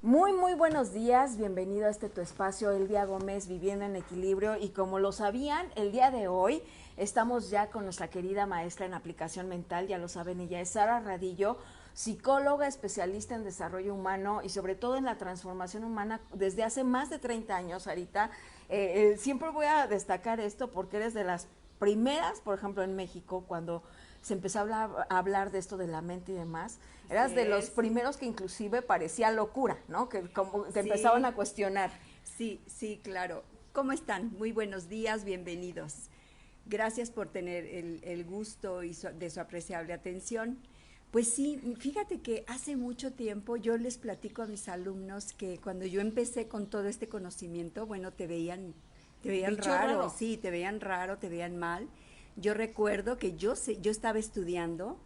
Muy buenos días, bienvenido a este tu espacio, Elvia Gómez, Viviendo en Equilibrio. Y como lo sabían, el día de hoy estamos ya con nuestra querida maestra en aplicación mental, ya lo saben, ella es Sara Radillo, psicóloga, especialista en desarrollo humano y sobre todo en la transformación humana desde hace más de 30 años, Sarita. Siempre voy a destacar esto porque eres de las primeras, por ejemplo, en México, cuando se empezó a hablar de esto de la mente y demás, eras Así de los es. primeros que inclusive parecía locura, ¿no? Que como te empezaban a Sí, cuestionar. sí, claro. ¿Cómo están? Muy buenos días, bienvenidos. Gracias por tener el gusto de su apreciable atención. Pues sí, fíjate que hace mucho tiempo yo les platico a mis alumnos que cuando yo empecé con todo este conocimiento, bueno, te veían Bicho raro, raro. sí, te veían raro, te veían mal. Yo recuerdo que yo estaba estudiando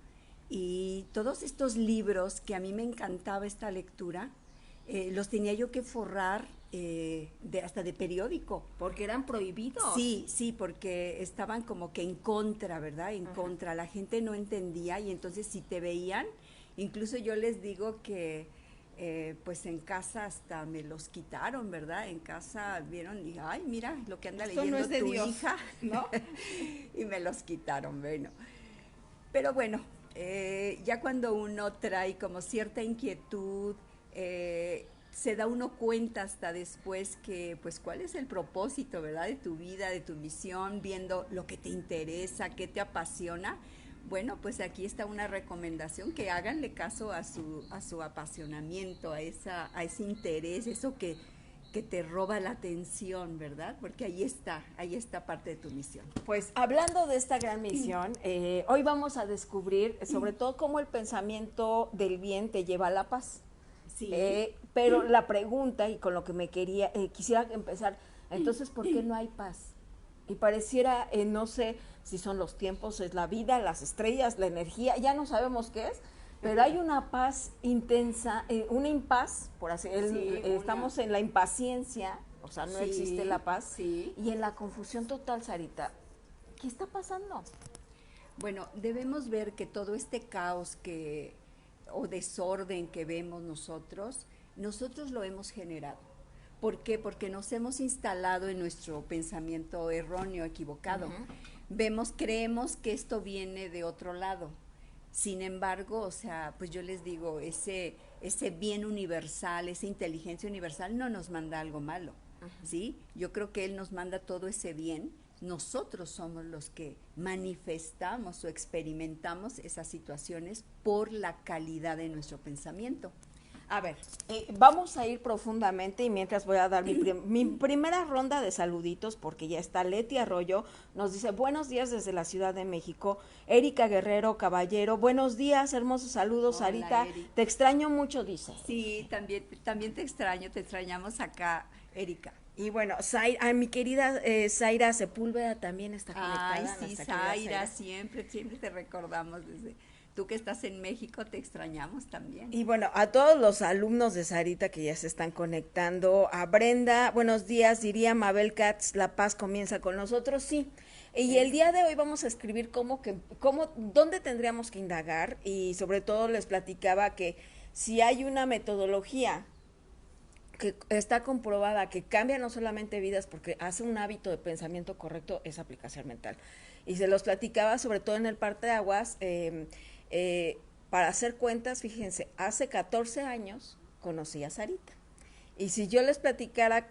y todos estos libros que a mí me encantaba esta lectura, los tenía yo que forrar hasta de periódico. Porque eran prohibidos. Sí, sí, porque estaban como que en contra, ¿verdad? En contra, la gente no entendía y entonces si te veían, incluso yo les digo que pues en casa hasta me los quitaron, ¿verdad? En casa vieron y, ay, mira lo que anda Esto no es leyendo de tu Dios, hija ¿no? y me los quitaron, bueno. Pero bueno, ya cuando uno trae como cierta inquietud, se da uno cuenta hasta después que, pues, cuál es el propósito, ¿verdad? De tu vida, de tu misión, viendo lo que te interesa, qué te apasiona. Bueno, pues aquí está una recomendación que háganle caso a su apasionamiento, a ese interés, eso que te roba la atención, ¿verdad? Porque ahí está parte de tu misión. Pues hablando de esta gran misión, hoy vamos a descubrir sobre todo cómo el pensamiento del bien te lleva a la paz. Sí. Pero la pregunta, y con lo que quisiera empezar, entonces, ¿por qué no hay paz? Y pareciera, no sé si son los tiempos, es la vida, las estrellas, la energía, ya no sabemos qué es, pero hay una paz intensa, una impaz, por así Sí, estamos en la impaciencia, o sea, no existe la sí, paz, sí. y en la confusión total, Sarita. ¿Qué está pasando? Bueno, debemos ver que todo este caos o desorden que vemos nosotros lo hemos generado. ¿Por qué? Porque nos hemos instalado en nuestro pensamiento erróneo, equivocado. Creemos que esto viene de otro lado. Sin embargo, o sea, pues yo les digo, ese bien universal, esa inteligencia universal no nos manda algo malo, ¿sí? Yo creo que Él nos manda todo ese bien. Nosotros somos los que manifestamos o experimentamos esas situaciones por la calidad de nuestro pensamiento. A ver, vamos a ir profundamente y mientras voy a dar mi primera ronda de saluditos porque ya está Leti Arroyo, nos dice buenos días desde la Ciudad de México, Erika Guerrero Caballero, buenos días, hermosos saludos, Hola, Sarita, Eri. te extraño mucho, dice. Sí, también te extrañamos acá, Erika. Y bueno, a mi querida Zaira Sepúlveda también está Ay, conectada, sí, nuestra querida Zaira, Zaira. siempre te recordamos tú que estás en México, te extrañamos también. Y bueno, a todos los alumnos de Sarita que ya se están conectando, a Brenda, buenos días, diría Mabel Katz, la paz comienza con nosotros, sí. Y el Es, día de hoy vamos a escribir dónde tendríamos que indagar y sobre todo les platicaba que si hay una metodología que está comprobada que cambia no solamente vidas porque hace un hábito de pensamiento correcto, es aplicación mental. Y se los platicaba sobre todo en el parteaguas, para hacer cuentas, fíjense, hace 14 años conocí a Sarita. Y si yo les platicara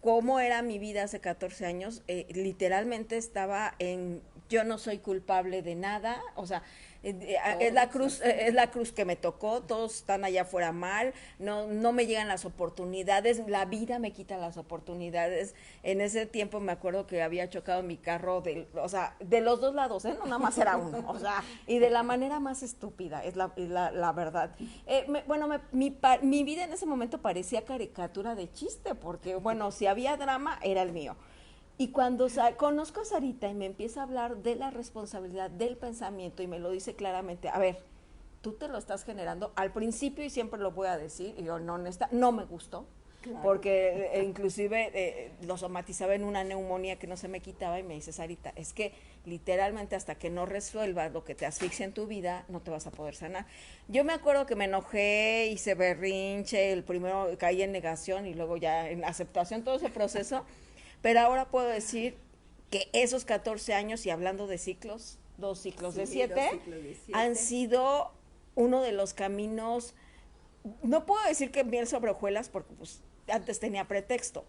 cómo era mi vida hace 14 años, literalmente estaba en yo no soy culpable de nada, o sea, todos así. es la cruz que me tocó, todos están allá afuera mal, no me llegan las oportunidades, la vida me quita las oportunidades. En ese tiempo me acuerdo que había chocado mi carro, o sea, de los dos lados, no nada más era uno, o sea, y de la manera más estúpida, es la verdad. Mi vida en ese momento parecía caricatura de chiste, porque bueno, si había drama, era el mío. Y cuando conozco a Sarita y me empieza a hablar de la responsabilidad del pensamiento y me lo dice claramente, a ver, tú te lo estás generando al principio y siempre lo voy a decir, y yo no, honesta, no me gustó. Claro. porque inclusive lo somatizaba en una neumonía que no se me quitaba y me dice, Sarita, es que literalmente hasta que no resuelvas lo que te asfixia en tu vida, no te vas a poder sanar. Yo me acuerdo que me enojé, hice berrinche, el primero caí en negación y luego ya en aceptación, todo ese proceso, pero ahora puedo decir que esos 14 años, y hablando de ciclos, 2 ciclos de 7, han sido uno de los caminos, no puedo decir que miel sobre hojuelas, porque pues antes tenía pretexto,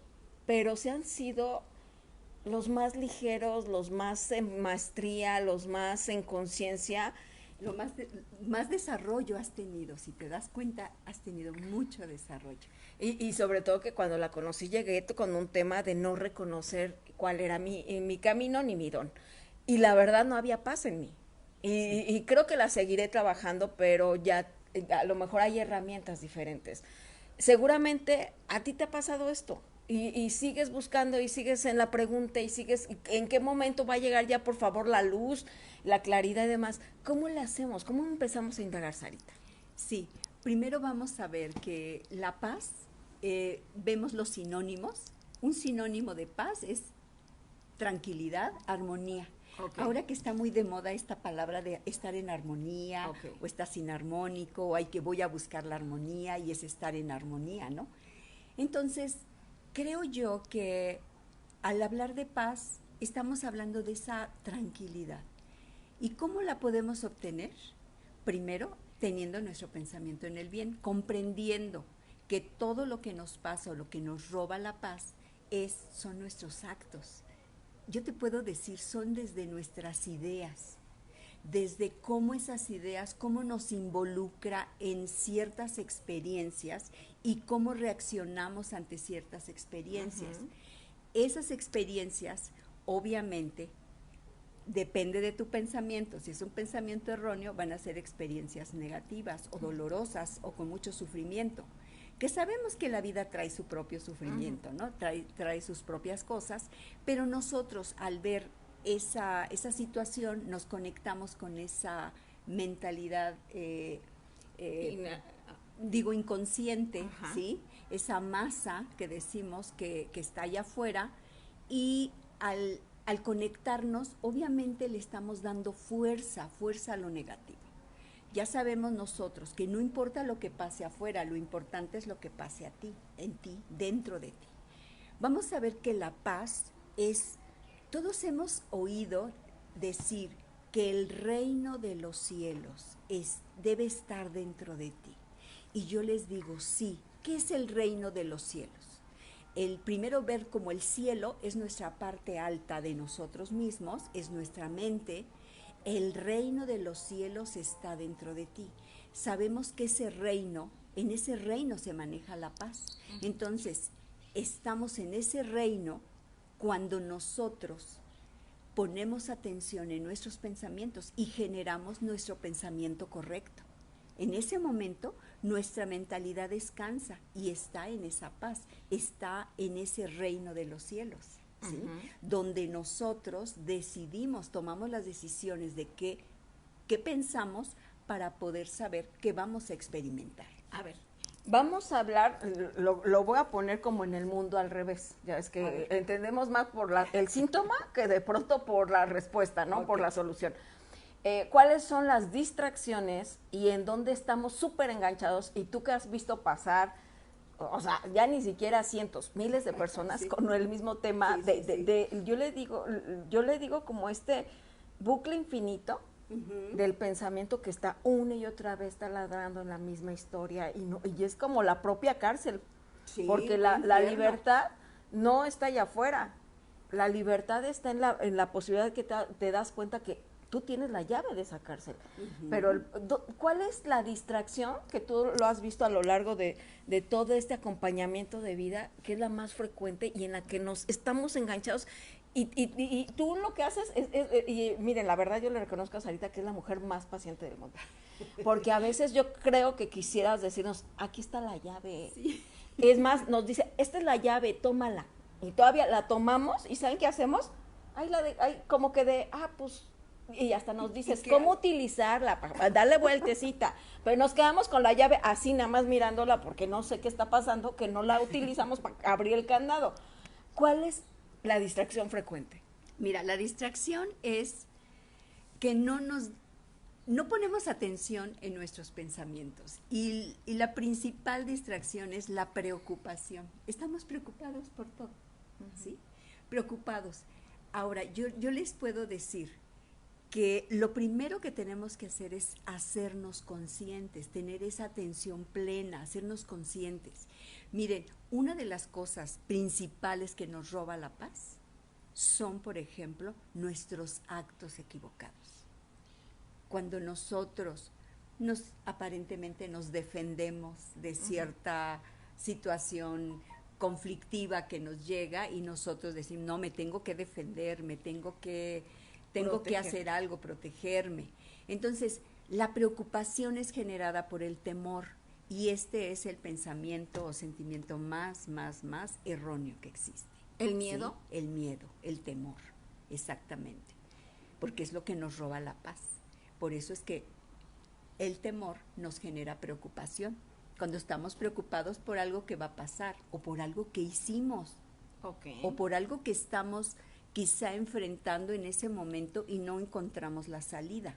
pero se han sido los más ligeros, los más en maestría, los más en conciencia. Más desarrollo has tenido, si te das cuenta, has tenido mucho desarrollo. Y sobre todo que cuando la conocí llegué con un tema de no reconocer cuál era mi camino ni mi don. Y la verdad no había paz en mí. Y creo que la seguiré trabajando, pero ya a lo mejor hay herramientas diferentes. Seguramente a ti te ha pasado esto. Y sigues buscando y sigues en la pregunta y sigues, ¿en qué momento va a llegar ya por favor la luz, la claridad y demás? ¿Cómo le hacemos? ¿Cómo empezamos a indagar, Sarita? Sí, primero vamos a ver que la paz, vemos los sinónimos. Un sinónimo de paz es tranquilidad, armonía. Okay. Ahora que está muy de moda esta palabra de estar en armonía, okay, o estás inarmónico, o voy a buscar la armonía y es estar en armonía, ¿no? Entonces, creo yo que al hablar de paz, estamos hablando de esa tranquilidad. ¿Y cómo la podemos obtener? Primero, teniendo nuestro pensamiento en el bien, comprendiendo que todo lo que nos pasa o lo que nos roba la paz son nuestros actos. Yo te puedo decir, son desde nuestras ideas, desde cómo esas ideas, cómo nos involucra en ciertas experiencias y cómo reaccionamos ante ciertas experiencias. Esas experiencias, obviamente, depende de tu pensamiento. Si es un pensamiento erróneo, van a ser experiencias negativas o dolorosas o con mucho sufrimiento. Que sabemos que la vida trae su propio sufrimiento, ¿no? Trae sus propias cosas, pero nosotros al ver esa situación nos conectamos con esa mentalidad, inconsciente, ¿sí? Esa masa que decimos que está allá afuera, y al conectarnos, obviamente le estamos dando fuerza a lo negativo. Ya sabemos nosotros que no importa lo que pase afuera, lo importante es lo que pase a ti, en ti, dentro de ti. Vamos a ver que la paz todos hemos oído decir que el reino de los cielos debe estar dentro de ti. Y yo les digo, sí, ¿qué es el reino de los cielos? El primero ver como el cielo es nuestra parte alta de nosotros mismos, es nuestra mente. El reino de los cielos está dentro de ti. Sabemos que en ese reino se maneja la paz. Entonces, estamos en ese reino cuando nosotros ponemos atención en nuestros pensamientos y generamos nuestro pensamiento correcto. En ese momento, nuestra mentalidad descansa y está en esa paz, está en ese reino de los cielos. ¿Sí? Donde nosotros tomamos las decisiones de qué pensamos para poder saber qué vamos a experimentar. A ver, vamos a hablar, lo voy a poner como en el mundo al revés. Ya es que entendemos más por el síntoma que de pronto por la respuesta, ¿no? Okay. Por la solución. ¿Cuáles son las distracciones y en dónde estamos súper enganchados? Y tú que has visto pasar, o sea, ya ni siquiera cientos, miles de personas con el mismo tema, yo le digo como este bucle infinito del pensamiento que está una y otra vez taladrando en la misma historia y es como la propia cárcel, porque la libertad no está allá afuera, la libertad está en la posibilidad de que te das cuenta que tú tienes la llave de esa cárcel. Pero, ¿cuál es la distracción que tú lo has visto a lo largo de todo este acompañamiento de vida, que es la más frecuente y en la que nos estamos enganchados? Y tú lo que haces y miren, la verdad yo le reconozco a Sarita que es la mujer más paciente del mundo. Porque a veces yo creo que quisieras decirnos, aquí está la llave. Sí. Es más, nos dice, esta es la llave, tómala. Y todavía la tomamos y ¿saben qué hacemos? Como que pues y hasta nos dices cómo utilizarla, para darle vueltecita, pero nos quedamos con la llave así nada más mirándola porque no sé qué está pasando, que no la utilizamos para abrir el candado. ¿Cuál es la distracción frecuente? Mira, la distracción es que no ponemos atención en nuestros pensamientos y la principal distracción es la preocupación. Estamos preocupados por todo, ¿sí? Preocupados. Ahora, yo les puedo decir que lo primero que tenemos que hacer es hacernos conscientes, tener esa atención plena, hacernos conscientes. Miren, una de las cosas principales que nos roba la paz son, por ejemplo, nuestros actos equivocados. Cuando nosotros aparentemente nos defendemos de cierta situación conflictiva que nos llega y nosotros decimos, no, me tengo que defender, tengo que hacer algo, protegerme. Entonces, la preocupación es generada por el temor y este es el pensamiento o sentimiento más erróneo que existe. ¿El miedo? ¿Sí? El miedo, el temor, exactamente, porque es lo que nos roba la paz. Por eso es que el temor nos genera preocupación. Cuando estamos preocupados por algo que va a pasar o por algo que hicimos o por algo que estamos quizá enfrentando en ese momento y no encontramos la salida.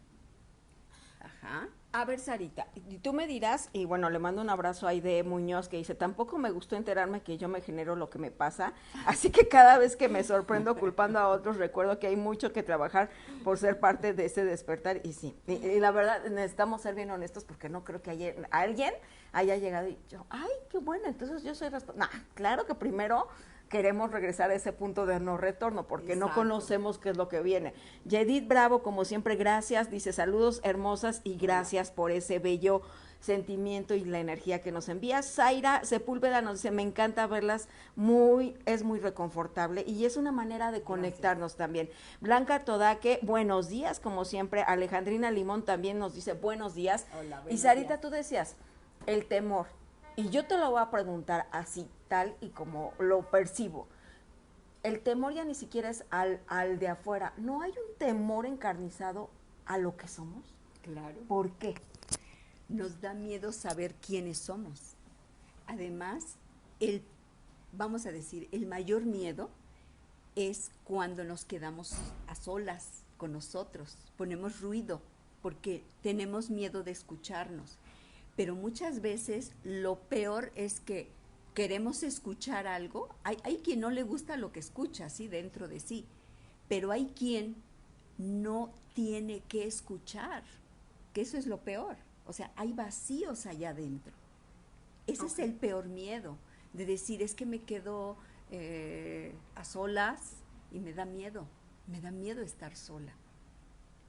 Ajá. A ver, Sarita, tú me dirás, y bueno, le mando un abrazo a Aide Muñoz que dice, tampoco me gustó enterarme que yo me genero lo que me pasa, así que cada vez que me sorprendo culpando a otros, recuerdo que hay mucho que trabajar por ser parte de ese despertar, y sí, y la verdad necesitamos ser bien honestos porque no creo que alguien haya llegado y yo, ay, qué bueno, entonces yo soy responsable. Nah, claro que primero queremos regresar a ese punto de no retorno, porque no conocemos qué es lo que viene. Yedith Bravo, como siempre, gracias, dice saludos hermosas y gracias por ese bello sentimiento y la energía que nos envía. Zaira Sepúlveda nos dice, me encanta verlas, es muy reconfortable y es una manera de conectarnos también. Blanca Todaque, buenos días, como siempre. Alejandrina Limón también nos dice buenos días. Hola, y Sarita, tú decías, el temor. Y yo te lo voy a preguntar así, tal y como lo percibo. El temor ya ni siquiera es al de afuera. ¿No hay un temor encarnizado a lo que somos? Claro. ¿Por qué? Nos da miedo saber quiénes somos. Además, vamos a decir, el mayor miedo es cuando nos quedamos a solas con nosotros, ponemos ruido, porque tenemos miedo de escucharnos. Pero muchas veces lo peor es que queremos escuchar algo. Hay quien no le gusta lo que escucha, ¿sí? Dentro de sí. Pero hay quien no tiene que escuchar, que eso es lo peor. O sea, hay vacíos allá adentro. Ese es el peor miedo, de decir, es que me quedo a solas y me da miedo estar sola.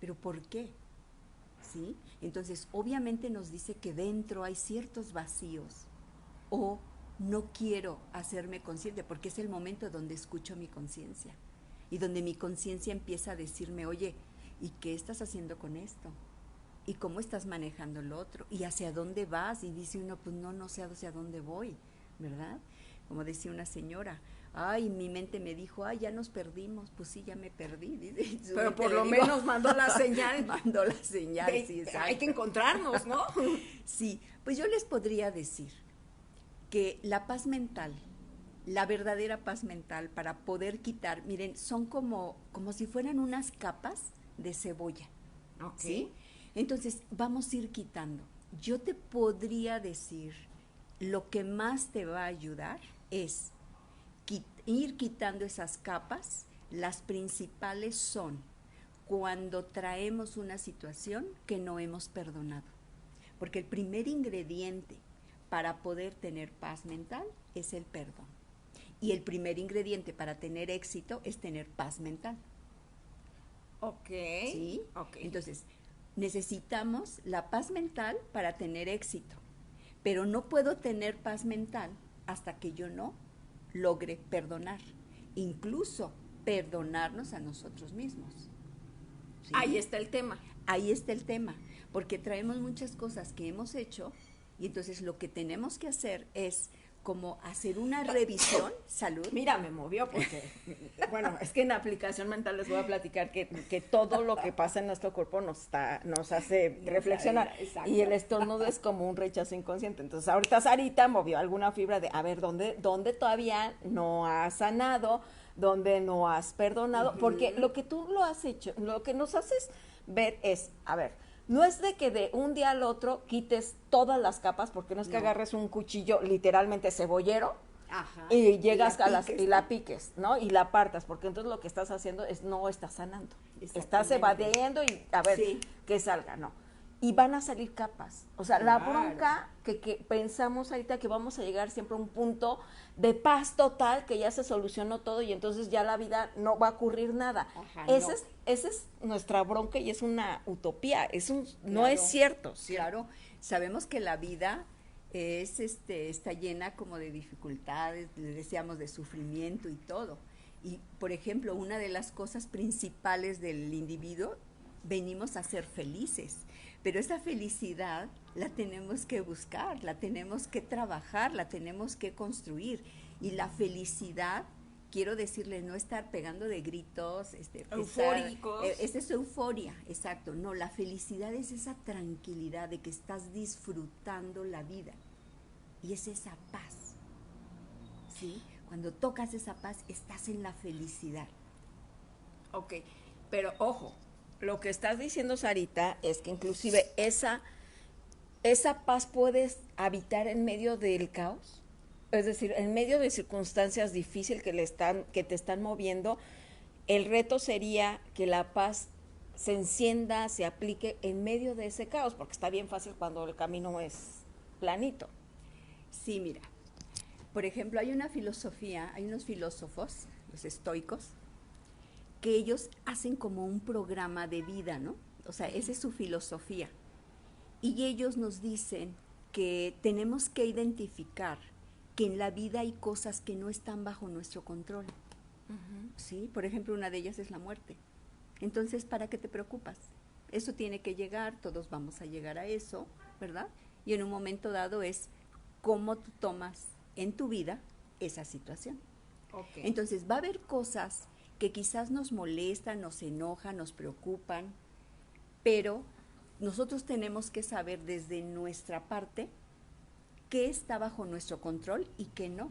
¿Pero por qué? ¿Sí? Entonces, obviamente nos dice que dentro hay ciertos vacíos o no quiero hacerme consciente porque es el momento donde escucho mi conciencia y donde mi conciencia empieza a decirme, oye, ¿y qué estás haciendo con esto? ¿Y cómo estás manejando lo otro? ¿Y hacia dónde vas? Y dice uno, pues no sé hacia dónde voy, ¿verdad? Como decía una señora, ay, mi mente me dijo, ay, ya nos perdimos, pues sí, ya me perdí. Dice, pero por lo menos mandó la señal. Mandó la señal, sí, exacto. Hay que encontrarnos, ¿no? Sí, pues yo les podría decir que la paz mental, la verdadera paz mental para poder quitar, miren, son como si fueran unas capas de cebolla, ¿sí? Entonces, vamos a ir quitando. Yo te podría decir, lo que más te va a ayudar es ir quitando esas capas. Las principales son cuando traemos una situación que no hemos perdonado. Porque el primer ingrediente para poder tener paz mental es el perdón. Y el primer ingrediente para tener éxito es tener paz mental. Ok. ¿Sí? Okay. Entonces, necesitamos la paz mental para tener éxito. Pero no puedo tener paz mental hasta que yo no logre perdonar. Incluso perdonarnos a nosotros mismos. ¿Sí? Ahí está el tema. Ahí está el tema. Porque traemos muchas cosas que hemos hecho y entonces lo que tenemos que hacer es como hacer una revisión, salud. Mira, me movió porque, bueno, es que en aplicación mental les voy a platicar que todo lo que pasa en nuestro cuerpo nos hace reflexionar. Exacto. Y el estornudo es como un rechazo inconsciente. Entonces, ahorita Sarita movió alguna fibra de, a ver, ¿dónde todavía no has sanado? ¿Dónde no has perdonado? Porque lo que tú lo has hecho, lo que nos haces ver es, a ver, no es de que de un día al otro quites todas las capas, porque no es que agarres un cuchillo literalmente cebollero. Ajá. Y llegas y y la piques, ¿no? Y la partas, porque entonces lo que estás haciendo es no estás sanando. Estás evadiendo y a ver que salga, no. Y van a salir capas. O sea, la bronca que pensamos ahorita que vamos a llegar siempre a un punto de paz total, que ya se solucionó todo y entonces ya la vida no va a ocurrir nada. Ajá, esa es nuestra bronca y es una utopía, no es cierto. Claro, sabemos que la vida está llena como de dificultades, le decíamos de sufrimiento y todo. Y, por ejemplo, una de las cosas principales del individuo, venimos a ser felices, pero esa felicidad la tenemos que buscar, la tenemos que trabajar, la tenemos que construir. Y la felicidad, quiero decirle, no estar pegando de gritos, eufóricos. Esa es euforia, exacto. No, la felicidad es esa tranquilidad de que estás disfrutando la vida. Y es esa paz, ¿sí? Cuando tocas esa paz, estás en la felicidad. Ok, pero ojo, lo que estás diciendo, Sarita, es que inclusive esa paz puedes habitar en medio del caos. Es decir, en medio de circunstancias difíciles que te están moviendo, el reto sería que la paz se encienda, se aplique en medio de ese caos, porque está bien fácil cuando el camino es planito. Sí, mira, por ejemplo, hay una filosofía, hay unos filósofos, los estoicos, que ellos hacen como un programa de vida, ¿no? O sea, esa es su filosofía. Y ellos nos dicen que tenemos que identificar que en la vida hay cosas que no están bajo nuestro control. ¿Sí? Por ejemplo, una de ellas es la muerte. Entonces, ¿para qué te preocupas? Eso tiene que llegar, todos vamos a llegar a eso, ¿verdad? Y en un momento dado es cómo tú tomas en tu vida esa situación. Okay. Entonces, va a haber cosas que quizás nos molestan, nos enojan, nos preocupan, pero nosotros tenemos que saber desde nuestra parte qué está bajo nuestro control y qué no.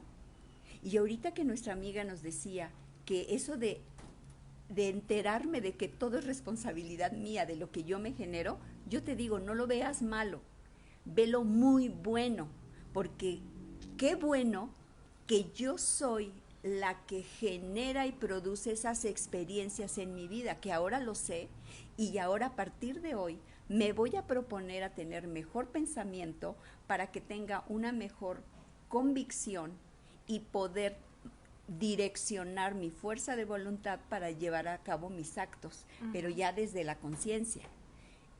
Y ahorita que nuestra amiga nos decía que eso de enterarme de que todo es responsabilidad mía, de lo que yo me genero, yo te digo, no lo veas malo, velo muy bueno, porque qué bueno que yo soy la que genera y produce esas experiencias en mi vida, que ahora lo sé, y ahora a partir de hoy me voy a proponer a tener mejor pensamiento para que tenga una mejor convicción y poder direccionar mi fuerza de voluntad para llevar a cabo mis actos, pero ya desde la conciencia.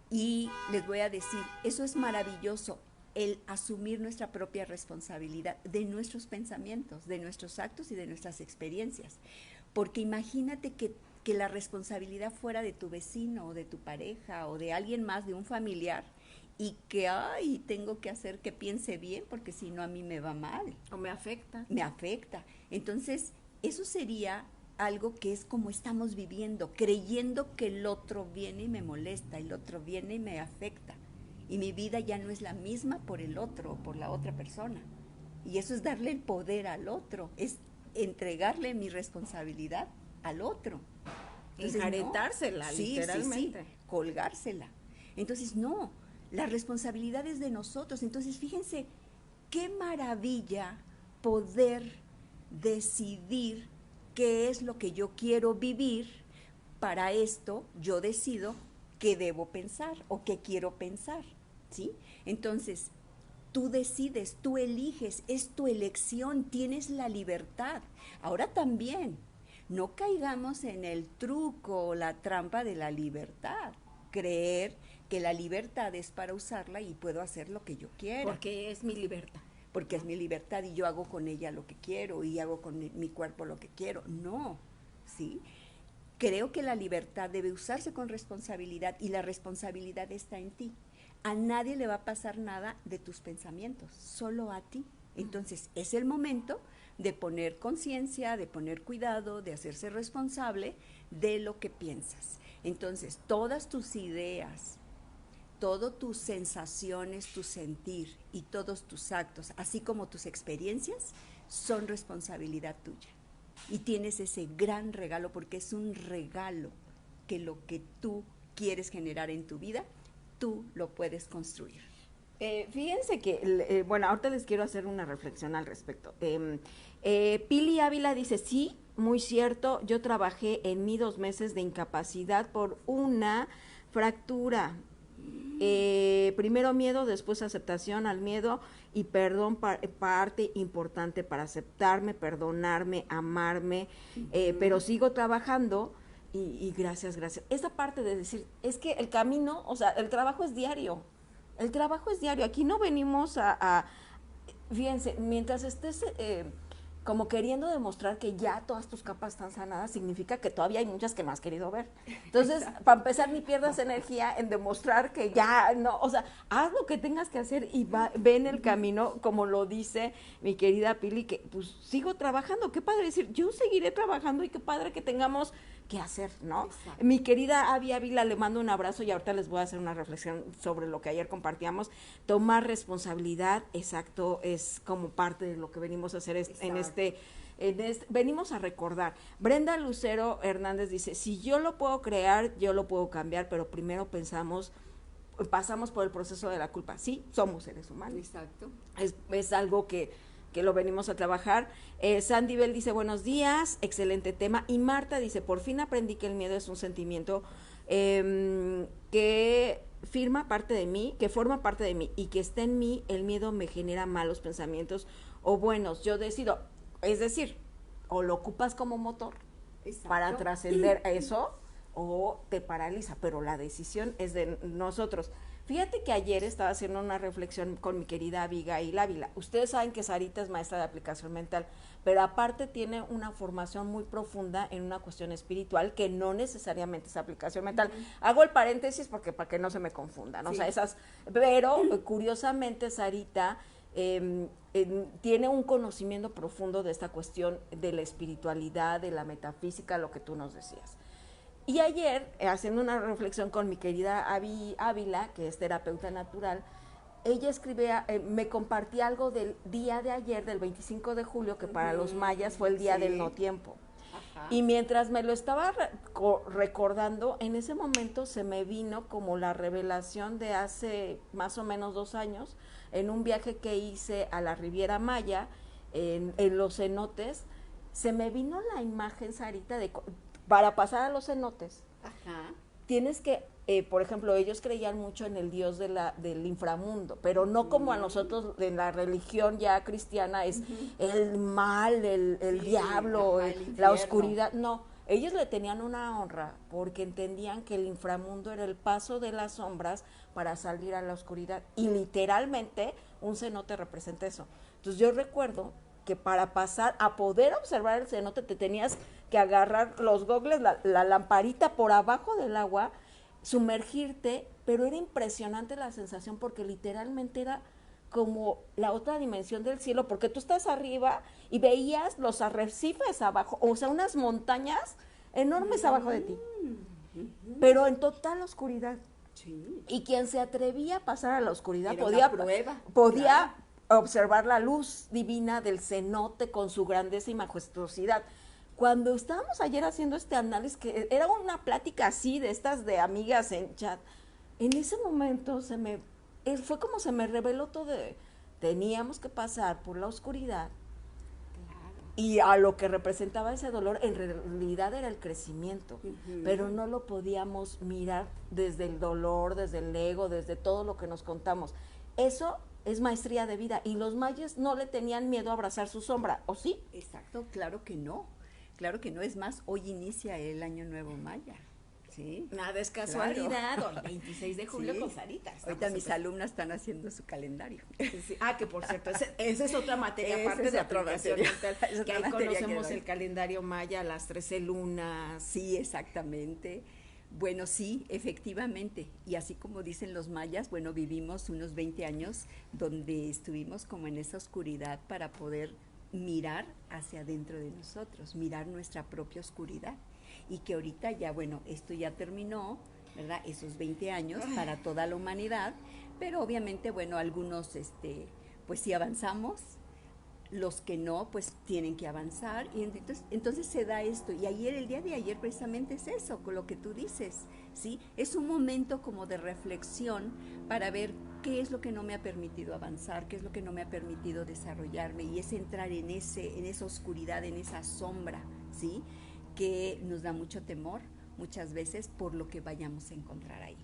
Y les voy a decir, eso es maravilloso, el asumir nuestra propia responsabilidad de nuestros pensamientos, de nuestros actos y de nuestras experiencias. Porque imagínate que la responsabilidad fuera de tu vecino o de tu pareja o de alguien más, de un familiar, y que, ay, tengo que hacer que piense bien porque si no a mí me va mal. O me afecta. Me afecta. Entonces, eso sería algo que es como estamos viviendo, creyendo que el otro viene y me molesta, el otro viene y me afecta. Y mi vida ya no es la misma por el otro o por la otra persona. Y eso es darle el poder al otro, es entregarle mi responsabilidad al otro. Enjaretársela, literalmente. Sí, colgársela. Entonces, no, la responsabilidad es de nosotros. Entonces, fíjense, qué maravilla poder decidir qué es lo que yo quiero vivir. Para esto, yo decido qué debo pensar o qué quiero pensar, ¿sí? Entonces, tú decides, tú eliges, es tu elección, tienes la libertad. Ahora también, no caigamos en el truco o la trampa de la libertad, creer que la libertad es para usarla y puedo hacer lo que yo quiera. Porque es mi libertad. Porque es mi libertad y yo hago con ella lo que quiero y hago con mi cuerpo lo que quiero. No, ¿sí? Creo que la libertad debe usarse con responsabilidad y la responsabilidad está en ti. A nadie le va a pasar nada de tus pensamientos, solo a ti. Entonces, es el momento de poner conciencia, de poner cuidado, de hacerse responsable de lo que piensas. Entonces, todas tus ideas, todas tus sensaciones, tu sentir y todos tus actos, así como tus experiencias, son responsabilidad tuya. Y tienes ese gran regalo, porque es un regalo que lo que tú quieres generar en tu vida, tú lo puedes construir. Fíjense que, bueno, ahorita les quiero hacer una reflexión al respecto. Pili Ávila dice, sí, muy cierto, yo trabajé en mí 2 meses de incapacidad por una fractura. Primero miedo, después aceptación al miedo y perdón, parte importante para aceptarme, perdonarme, amarme, pero sigo trabajando y gracias. Esa parte de decir, es que el camino, o sea, el trabajo es diario, aquí no venimos fíjense, mientras estés como queriendo demostrar que ya todas tus capas están sanadas, significa que todavía hay muchas que no has querido ver. Entonces, para empezar, ni pierdas energía en demostrar que ya no, o sea, haz lo que tengas que hacer y ve en el camino, como lo dice mi querida Pili, que pues sigo trabajando, qué padre decir, yo seguiré trabajando y qué padre que tengamos que hacer, ¿no? Exacto. Mi querida Avi Ávila, le mando un abrazo y ahorita les voy a hacer una reflexión sobre lo que ayer compartíamos. Tomar responsabilidad, exacto, es como parte de lo que venimos a hacer venimos a recordar. Brenda Lucero Hernández dice, si yo lo puedo crear, yo lo puedo cambiar, pero primero pasamos por el proceso de la culpa. Sí, somos seres humanos. Exacto. Es algo que lo venimos a trabajar. Sandy Bell dice, buenos días, excelente tema. Y Marta dice, por fin aprendí que el miedo es un sentimiento que forma parte de mí y que está en mí, el miedo me genera malos pensamientos o buenos, yo decido, es decir, o lo ocupas como motor para trascender eso o te paraliza, pero la decisión es de nosotros. Fíjate que ayer estaba haciendo una reflexión con mi querida Abigail Ávila. Ustedes saben que Sarita es maestra de aplicación mental, pero aparte tiene una formación muy profunda en una cuestión espiritual que no necesariamente es aplicación mental. Hago el paréntesis porque para que no se me confundan, sí. O sea, pero curiosamente Sarita tiene un conocimiento profundo de esta cuestión de la espiritualidad, de la metafísica, lo que tú nos decías. Y ayer, haciendo una reflexión con mi querida Avi Ávila, que es terapeuta natural, ella escribía, me compartía algo del día de ayer, del 25 de julio, que para los mayas fue el día del no tiempo. Ajá. Y mientras me lo estaba recordando, en ese momento se me vino como la revelación de hace más o menos 2 años, en un viaje que hice a la Riviera Maya, en los cenotes, se me vino la imagen, Sarita, de para pasar a los cenotes, ajá, tienes que, por ejemplo, ellos creían mucho en el Dios del inframundo, pero no como a nosotros en la religión ya cristiana es el mal, el diablo, la oscuridad, no, ellos le tenían una honra porque entendían que el inframundo era el paso de las sombras para salir a la oscuridad y literalmente un cenote representa eso. Entonces yo recuerdo que para pasar, a poder observar el cenote, te tenías que agarrar los gogles, la lamparita por abajo del agua, sumergirte, pero era impresionante la sensación porque literalmente era como la otra dimensión del cielo, porque tú estás arriba y veías los arrecifes abajo, o sea, unas montañas enormes abajo de ti, pero en total oscuridad. Sí. Y quien se atrevía a pasar a la oscuridad podía observar la luz divina del cenote con su grandeza y majestuosidad. Cuando estábamos ayer haciendo este análisis, que era una plática así, de estas de amigas en chat, en ese momento fue como se me reveló todo, teníamos que pasar por la oscuridad, claro. Y a lo que representaba ese dolor, en realidad era el crecimiento, pero no lo podíamos mirar desde el dolor, desde el ego, desde todo lo que nos contamos. Eso es maestría de vida, y los mayas no le tenían miedo a abrazar su sombra, ¿o sí? Exacto, claro que no, es más, hoy inicia el Año Nuevo Maya, ¿sí? Nada es casualidad, claro. El 26 de julio sí. Con Sarita. Ahorita mis alumnas están haciendo su calendario. Sí. Que por cierto, esa es otra materia aparte de aprobación mental, que ahí conocemos el calendario maya, las 13 lunas. Sí, exactamente. Bueno, sí, efectivamente. Y así como dicen los mayas, bueno, vivimos unos 20 años donde estuvimos como en esa oscuridad para poder mirar hacia adentro de nosotros, mirar nuestra propia oscuridad. Y que ahorita ya, bueno, esto ya terminó, ¿verdad? Esos 20 años para toda la humanidad, pero obviamente, bueno, algunos, pues sí avanzamos, los que no, pues tienen que avanzar y entonces se da esto. Y ayer, el día de ayer precisamente es eso, con lo que tú dices, ¿sí? Es un momento como de reflexión para ver qué es lo que no me ha permitido avanzar, qué es lo que no me ha permitido desarrollarme, y es entrar en esa oscuridad, en esa sombra, ¿sí? Que nos da mucho temor muchas veces por lo que vayamos a encontrar ahí.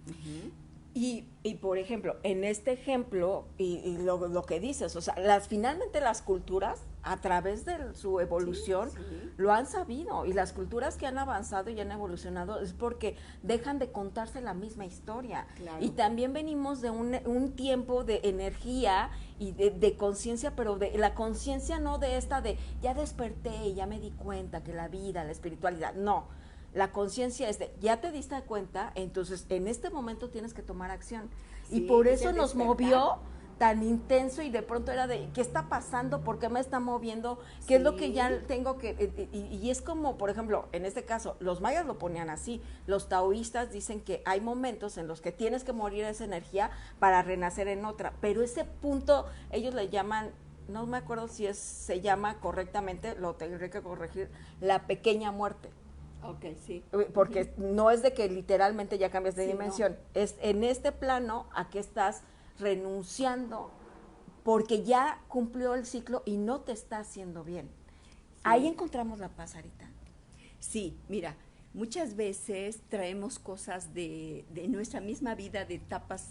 Uh-huh. Y por ejemplo, en este ejemplo, y lo que dices, o sea, finalmente las culturas, a través de su evolución, sí, sí, lo han sabido. Y las culturas que han avanzado y han evolucionado es porque dejan de contarse la misma historia. Claro. Y también venimos de un tiempo de energía y de conciencia, pero de la conciencia no de esta de ya desperté y ya me di cuenta que la vida, la espiritualidad, no. La conciencia es de, ya te diste cuenta, entonces en este momento tienes que tomar acción. Sí, y por eso nos movió tan intenso y de pronto era de, ¿qué está pasando? ¿Por qué me está moviendo? ¿Qué es lo que ya tengo que...? Y es como, por ejemplo, en este caso, los mayas lo ponían así, los taoístas dicen que hay momentos en los que tienes que morir esa energía para renacer en otra, pero ese punto ellos le llaman, no me acuerdo si se llama correctamente, lo tendré que corregir, la pequeña muerte. Ok, sí. Porque no es de que literalmente ya cambias de dimensión, no. Es en este plano a que estás renunciando porque ya cumplió el ciclo y no te está haciendo bien. Sí. Ahí encontramos la paz, Sarita. Sí, mira, muchas veces traemos cosas de nuestra misma vida, de etapas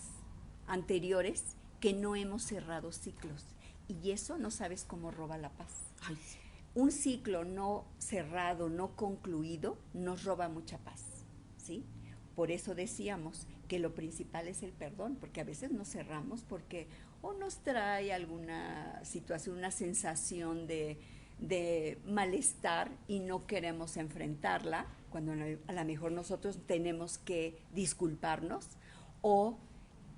anteriores, que no hemos cerrado ciclos. Y eso no sabes cómo roba la paz. Ay, sí. Un ciclo no cerrado, no concluido, nos roba mucha paz, ¿sí? Por eso decíamos que lo principal es el perdón, porque a veces nos cerramos porque o nos trae alguna situación, una sensación de malestar y no queremos enfrentarla, cuando a lo mejor nosotros tenemos que disculparnos, o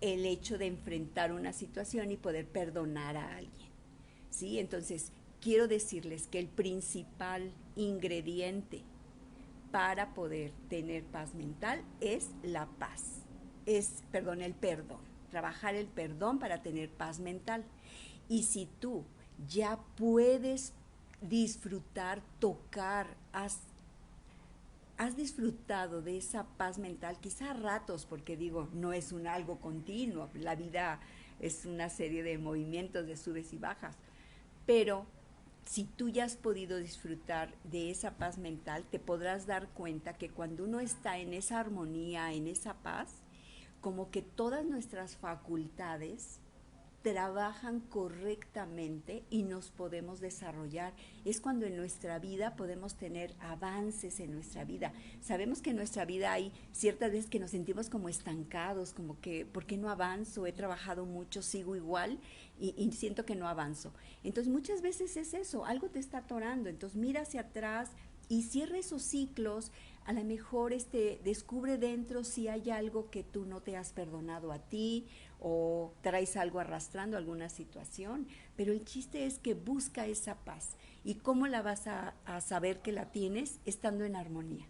el hecho de enfrentar una situación y poder perdonar a alguien, ¿sí? Entonces, quiero decirles que el principal ingrediente para poder tener paz mental es la paz, el perdón, trabajar el perdón para tener paz mental. Y si tú ya puedes disfrutar, tocar, has disfrutado de esa paz mental, quizá a ratos, porque digo, no es algo continuo, la vida es una serie de movimientos, de subes y bajas, pero si tú ya has podido disfrutar de esa paz mental, te podrás dar cuenta que cuando uno está en esa armonía, en esa paz, como que todas nuestras facultades trabajan correctamente y nos podemos desarrollar. Es cuando en nuestra vida podemos tener avances en nuestra vida. Sabemos que en nuestra vida hay ciertas veces que nos sentimos como estancados, como que, ¿por qué no avanzo? He trabajado mucho, sigo igual y siento que no avanzo. Entonces muchas veces es eso, algo te está atorando. Entonces mira hacia atrás y cierra esos ciclos. A lo mejor descubre dentro si hay algo que tú no te has perdonado a ti, o traes algo arrastrando, alguna situación, pero el chiste es que busca esa paz. ¿Y cómo la vas a saber que la tienes? Estando en armonía,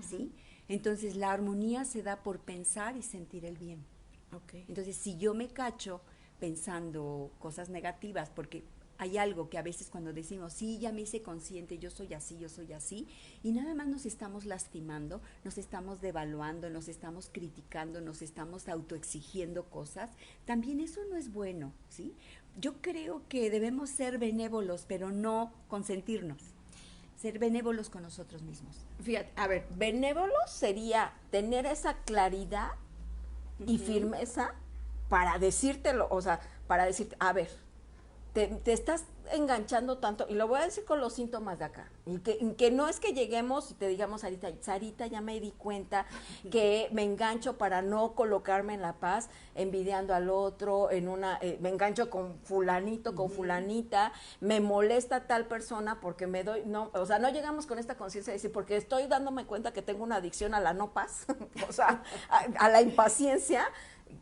¿sí? Entonces la armonía se da por pensar y sentir el bien. Okay. Entonces si yo me cacho pensando cosas negativas, porque hay algo que a veces cuando decimos, sí, ya me hice consciente, yo soy así, y nada más nos estamos lastimando, nos estamos devaluando, nos estamos criticando, nos estamos autoexigiendo cosas, también eso no es bueno, ¿sí? Yo creo que debemos ser benévolos, pero no consentirnos, ser benévolos con nosotros mismos. Fíjate, a ver, benévolos sería tener esa claridad y firmeza para decírtelo, o sea, para decirte, a ver, te estás enganchando tanto, y lo voy a decir con los síntomas de acá, y que no es que lleguemos y te digamos, Sarita, ya me di cuenta que me engancho para no colocarme en la paz, envidiando al otro, me engancho con fulanito, con fulanita, me molesta tal persona porque me doy, no, o sea, no llegamos con esta conciencia de decir, porque estoy dándome cuenta que tengo una adicción a la no paz, o sea, a la impaciencia,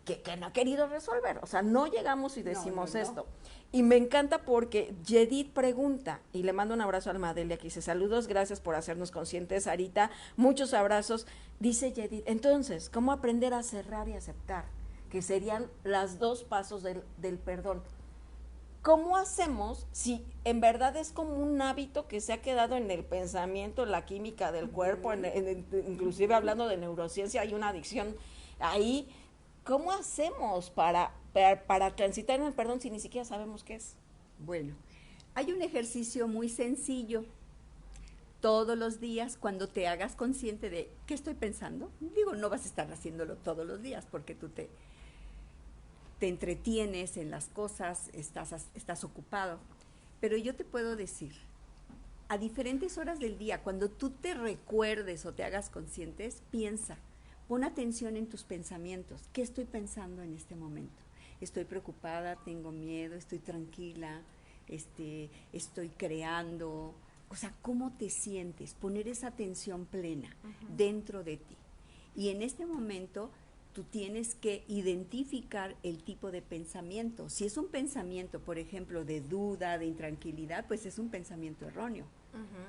que no ha querido resolver, o sea, no llegamos y decimos esto. Y me encanta porque Yedid pregunta, y le mando un abrazo a Almadelia, que dice, saludos, gracias por hacernos conscientes, Sarita, muchos abrazos. Dice Yedid, entonces, ¿cómo aprender a cerrar y aceptar? Que serían los dos pasos del perdón. ¿Cómo hacemos si en verdad es como un hábito que se ha quedado en el pensamiento, en la química del cuerpo, inclusive hablando de neurociencia, hay una adicción ahí? ¿Cómo hacemos para transitar en el perdón si ni siquiera sabemos qué es? Bueno, hay un ejercicio muy sencillo. Todos los días, cuando te hagas consciente de qué estoy pensando, digo, no vas a estar haciéndolo todos los días porque tú te entretienes en las cosas, estás ocupado. Pero yo te puedo decir, a diferentes horas del día, cuando tú te recuerdes o te hagas conscientes, piensa, pon atención en tus pensamientos. ¿Qué estoy pensando en este momento? Estoy preocupada, tengo miedo, estoy tranquila, estoy creando. O sea, ¿cómo te sientes? Poner esa atención plena dentro de ti. Y en este momento tú tienes que identificar el tipo de pensamiento. Si es un pensamiento, por ejemplo, de duda, de intranquilidad, pues es un pensamiento erróneo.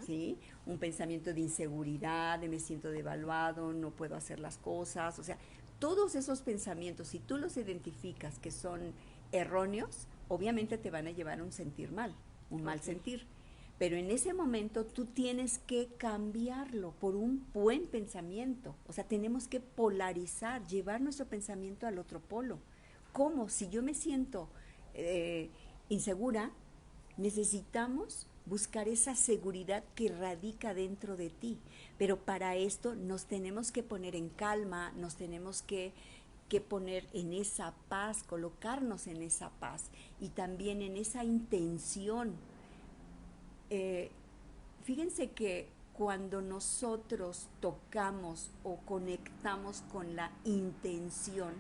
¿Sí? Un pensamiento de inseguridad, de me siento devaluado, no puedo hacer las cosas, o sea, todos esos pensamientos, si tú los identificas que son erróneos, obviamente te van a llevar a un sentir mal, un mal sentir, pero en ese momento tú tienes que cambiarlo por un buen pensamiento, o sea, tenemos que polarizar, llevar nuestro pensamiento al otro polo. ¿Cómo? Si yo me siento insegura, necesitamos buscar esa seguridad que radica dentro de ti, pero para esto nos tenemos que poner en calma, nos tenemos que poner en esa paz, colocarnos en esa paz y también en esa intención. Fíjense que cuando nosotros tocamos o conectamos con la intención,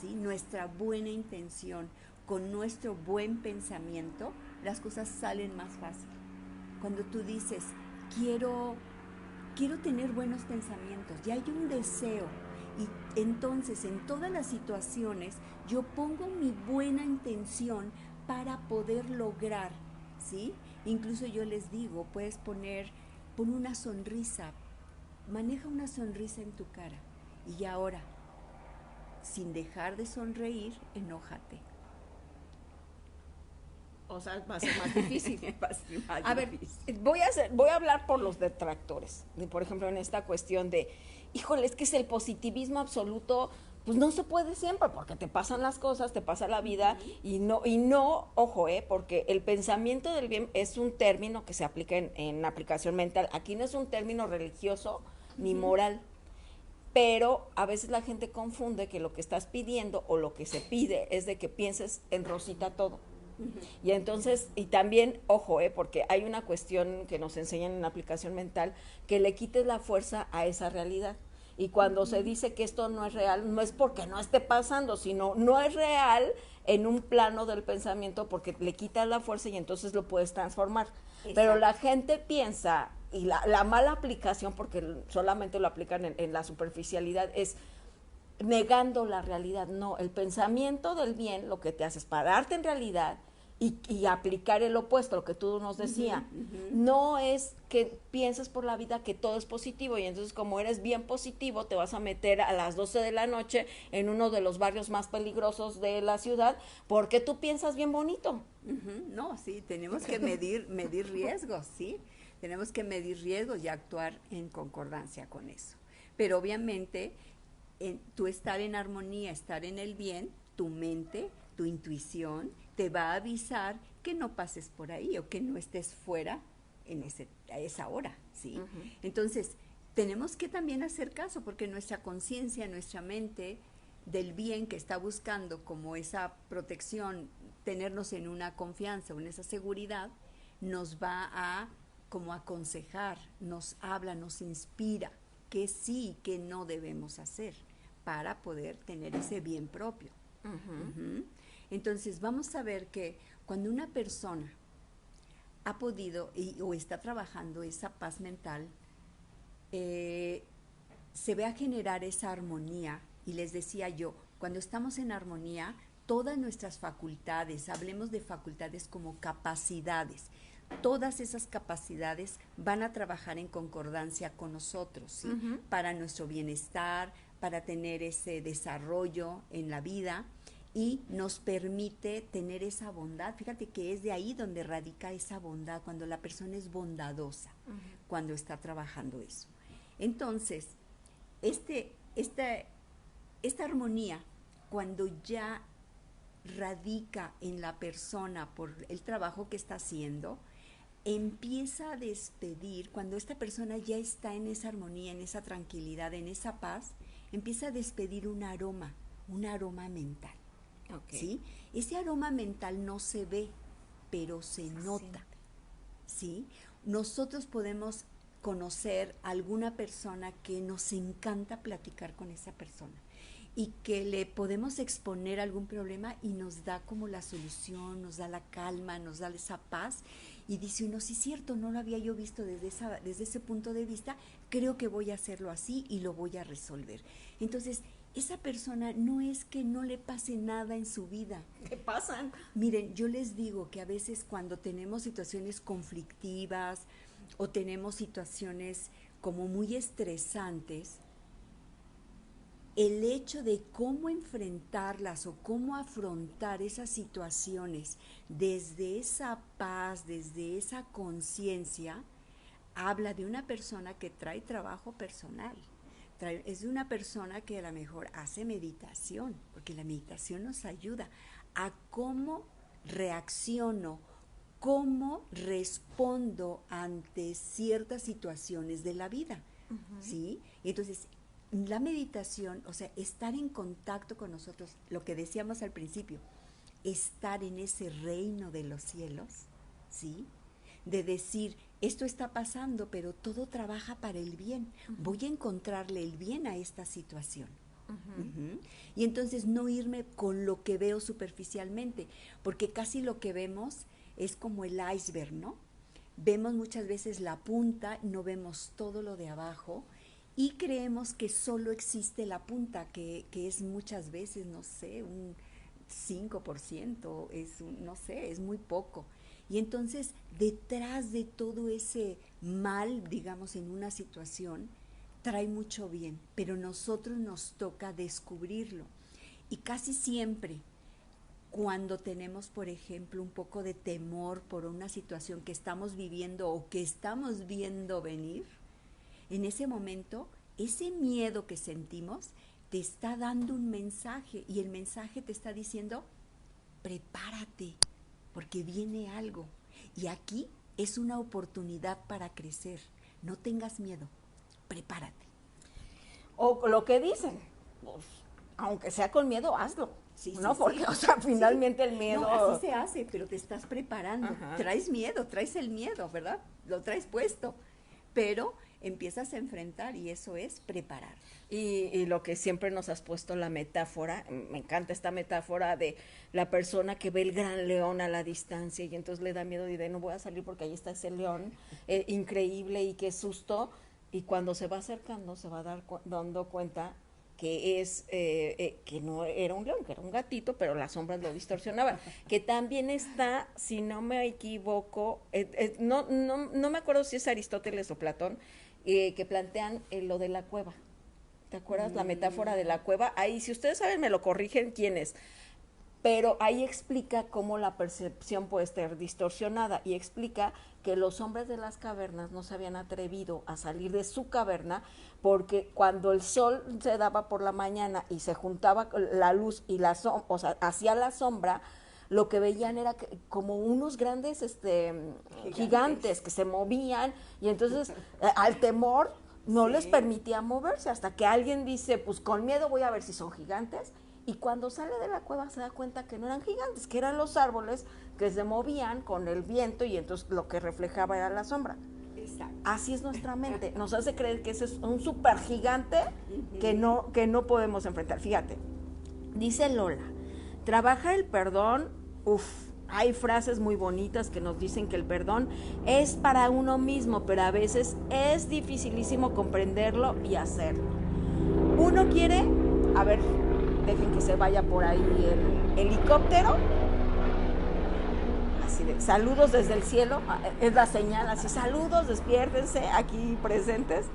¿sí? Nuestra buena intención, con nuestro buen pensamiento, las cosas salen más fácil. Cuando tú dices, quiero tener buenos pensamientos, ya hay un deseo, y entonces en todas las situaciones yo pongo mi buena intención para poder lograr, ¿sí? Incluso yo les digo, puedes pon una sonrisa, maneja una sonrisa en tu cara, y ahora, sin dejar de sonreír, enójate. O sea, va a ser más difícil. Va a ser más a difícil. ver, voy a hablar por los detractores. Por ejemplo, en esta cuestión de, híjole, es que es el positivismo absoluto, pues no se puede siempre, porque te pasan las cosas, te pasa la vida, y no, ojo, porque el pensamiento del bien es un término que se aplica en aplicación mental. Aquí no es un término religioso ni moral. Pero a veces la gente confunde que lo que estás pidiendo o lo que se pide es de que pienses en rosita todo. Y entonces, y también, ojo, porque hay una cuestión que nos enseñan en la aplicación mental, que le quites la fuerza a esa realidad. Y cuando se dice que esto no es real, no es porque no esté pasando, sino no es real en un plano del pensamiento porque le quitas la fuerza y entonces lo puedes transformar. Exacto. Pero la gente piensa, y la mala aplicación, porque solamente lo aplican en la superficialidad, es negando la realidad. No, el pensamiento del bien lo que te hace es pararte en realidad y aplicar el opuesto, lo que tú nos decías. No es que pienses por la vida que todo es positivo y entonces como eres bien positivo te vas a meter a las 12 de la noche en uno de los barrios más peligrosos de la ciudad porque tú piensas bien bonito. No, sí, tenemos que medir riesgos, ¿sí? Tenemos que medir riesgos y actuar en concordancia con eso. Pero obviamente tú estar en armonía, estar en el bien, tu mente, tu intuición te va a avisar que no pases por ahí o que no estés fuera a esa hora, ¿sí? Entonces, tenemos que también hacer caso porque nuestra conciencia, nuestra mente del bien que está buscando como esa protección tenernos en una confianza o en esa seguridad, nos va a como aconsejar, nos habla, nos inspira que sí, que no debemos hacer para poder tener ese bien propio. Entonces vamos a ver que cuando una persona ha podido o está trabajando esa paz mental, se ve a generar esa armonía. Y les decía yo, cuando estamos en armonía, todas nuestras facultades, hablemos de facultades como capacidades, todas esas capacidades van a trabajar en concordancia con nosotros, ¿sí? Para nuestro bienestar, para tener ese desarrollo en la vida, y nos permite tener esa bondad. Fíjate que es de ahí donde radica esa bondad, cuando la persona es bondadosa, cuando está trabajando eso. Entonces, esta armonía, cuando ya radica en la persona por el trabajo que está haciendo, empieza a despedir, cuando esta persona ya está en esa armonía, en esa tranquilidad, en esa paz, empieza a despedir un aroma mental. ¿Sí? Ese aroma mental no se ve, pero se nota. ¿Sí? Nosotros podemos conocer a alguna persona que nos encanta platicar con esa persona y que le podemos exponer algún problema y nos da como la solución, nos da la calma, nos da esa paz, y dice uno, sí es cierto, no lo había yo visto desde ese punto de vista, creo que voy a hacerlo así y lo voy a resolver. Entonces, esa persona no es que no le pase nada en su vida. ¿Qué pasan? Miren, yo les digo que a veces cuando tenemos situaciones conflictivas o tenemos situaciones como muy estresantes, el hecho de cómo enfrentarlas o cómo afrontar esas situaciones desde esa paz, desde esa conciencia, habla de una persona que trae trabajo personal. Es de una persona que a lo mejor hace meditación, porque la meditación nos ayuda a cómo reacciono, cómo respondo ante ciertas situaciones de la vida, ¿sí? Entonces, la meditación, o sea, estar en contacto con nosotros, lo que decíamos al principio, estar en ese reino de los cielos, ¿sí? De decir, esto está pasando, pero todo trabaja para el bien. Voy a encontrarle el bien a esta situación. Y entonces no irme con lo que veo superficialmente, porque casi lo que vemos es como el iceberg, ¿no? Vemos muchas veces la punta, no vemos todo lo de abajo, y creemos que solo existe la punta, que es muchas veces, no sé, un 5%, no sé, es muy poco. Y entonces, detrás de todo ese mal, digamos, en una situación, trae mucho bien, pero nosotros nos toca descubrirlo. Y casi siempre, cuando tenemos, por ejemplo, un poco de temor por una situación que estamos viviendo o que estamos viendo venir, en ese momento, ese miedo que sentimos te está dando un mensaje, y el mensaje te está diciendo, prepárate, porque viene algo. Y aquí es una oportunidad para crecer. No tengas miedo, prepárate. O lo que dicen, pues, aunque sea con miedo, hazlo. Sí, ¿no? Sí, porque, sí. O sea, finalmente el miedo... No, así se hace, pero te estás preparando. Ajá. Traes miedo, traes el miedo, ¿verdad? Lo traes puesto. Pero empiezas a enfrentar, y eso es preparar. Y lo que siempre nos has puesto la metáfora, me encanta esta metáfora de la persona que ve el gran león a la distancia y entonces le da miedo y de no voy a salir porque ahí está ese león, increíble y qué susto, y cuando se va acercando se va dando cuenta que que no era un león, que era un gatito, pero las sombras lo distorsionaban, que también está, si no me equivoco, no me acuerdo si es Aristóteles o Platón, que plantean lo de la cueva. ¿Te acuerdas la metáfora de la cueva? Ahí, si ustedes saben, me lo corrigen quién es. Pero ahí explica cómo la percepción puede estar distorsionada y explica que los hombres de las cavernas no se habían atrevido a salir de su caverna porque cuando el sol se daba por la mañana y se juntaba la luz y o sea, hacía la sombra, lo que veían era como unos grandes gigantes que se movían, y entonces al temor no les permitía moverse hasta que alguien dice, pues con miedo voy a ver si son gigantes, Y cuando sale de la cueva se da cuenta que no eran gigantes, que eran los árboles que se movían con el viento y entonces lo que reflejaba era la sombra. Exacto. Así es nuestra mente, nos hace creer que ese es un super gigante que no podemos enfrentar. Fíjate, dice Lola, trabajar el perdón, hay frases muy bonitas que nos dicen que el perdón es para uno mismo, pero a veces es dificilísimo comprenderlo y hacerlo. Uno quiere, a ver, dejen que se vaya por ahí el helicóptero, así de saludos desde el cielo, es la señal, así saludos, despiértense aquí presentes.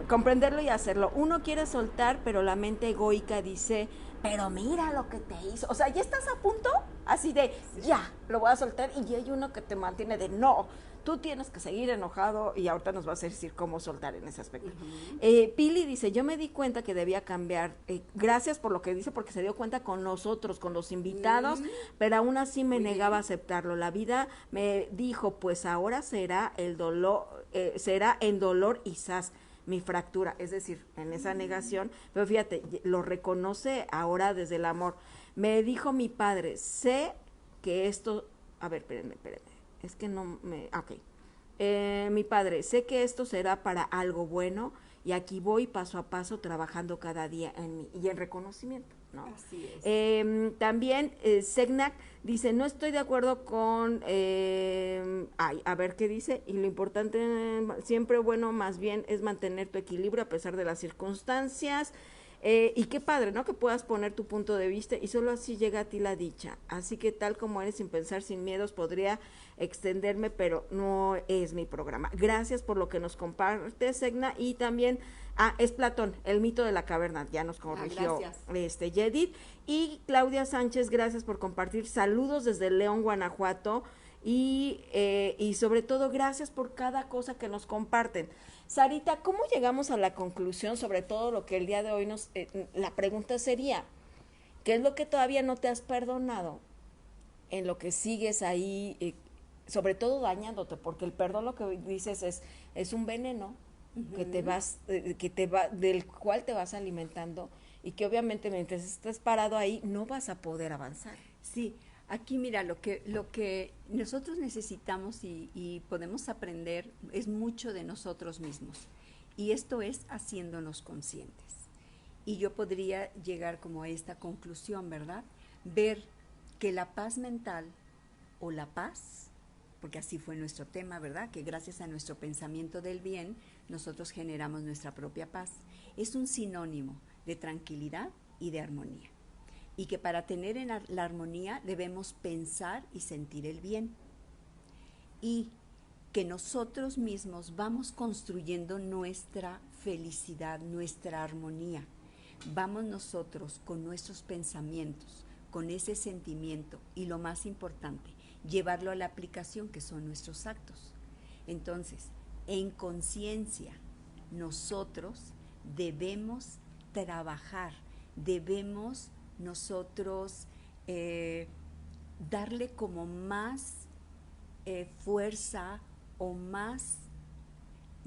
Comprenderlo y hacerlo. Uno quiere soltar, pero la mente egoica dice, pero mira lo que te hizo. O sea, ya estás a punto, así de, ya, lo voy a soltar, y hay uno que te mantiene de, no, tú tienes que seguir enojado, y ahorita nos vas a decir cómo soltar en ese aspecto. Pili dice, yo me di cuenta que debía cambiar, gracias por lo que dice, porque se dio cuenta con nosotros, con los invitados, pero aún así me negaba a aceptarlo. La vida me dijo, pues ahora será el dolor, será en dolor y zas mi fractura, es decir, en esa negación, pero fíjate, lo reconoce ahora desde el amor. Me dijo mi padre, sé que esto, a ver, espérenme, es que no me, ok. Mi padre, sé que esto será para algo bueno y aquí voy paso a paso trabajando cada día en mí y en reconocimiento, ¿no? Así es. También Segnac dice, no estoy de acuerdo con, a ver qué dice, y lo importante, siempre bueno, más bien es mantener tu equilibrio a pesar de las circunstancias. Y qué padre, ¿no? Que puedas poner tu punto de vista y solo así llega a ti la dicha. Así que tal como eres, sin pensar, sin miedos, podría extenderme, pero no es mi programa. Gracias por lo que nos compartes, Segna, y también, es Platón, el mito de la caverna, ya nos corrigió Yedid. Y Claudia Sánchez, gracias por compartir, saludos desde León, Guanajuato, y sobre todo gracias por cada cosa que nos comparten. Sarita, ¿cómo llegamos a la conclusión sobre todo lo que el día de hoy nos... la pregunta sería, ¿qué es lo que todavía no te has perdonado? En lo que sigues ahí, sobre todo dañándote, porque el perdón lo que dices es un veneno que te vas, del cual te vas alimentando y que obviamente mientras estés parado ahí no vas a poder avanzar. Sí, aquí mira, lo que nosotros necesitamos y podemos aprender es mucho de nosotros mismos. Y esto es haciéndonos conscientes. Y yo podría llegar como a esta conclusión, ¿verdad? Ver que la paz mental o la paz, porque así fue nuestro tema, ¿verdad? Que gracias a nuestro pensamiento del bien, nosotros generamos nuestra propia paz. Es un sinónimo de tranquilidad y de armonía. Y que para tener en la armonía debemos pensar y sentir el bien. Y que nosotros mismos vamos construyendo nuestra felicidad, nuestra armonía. Vamos nosotros con nuestros pensamientos, con ese sentimiento y lo más importante, llevarlo a la aplicación que son nuestros actos. Entonces, en conciencia, nosotros debemos trabajar, debemos nosotros darle como más fuerza o más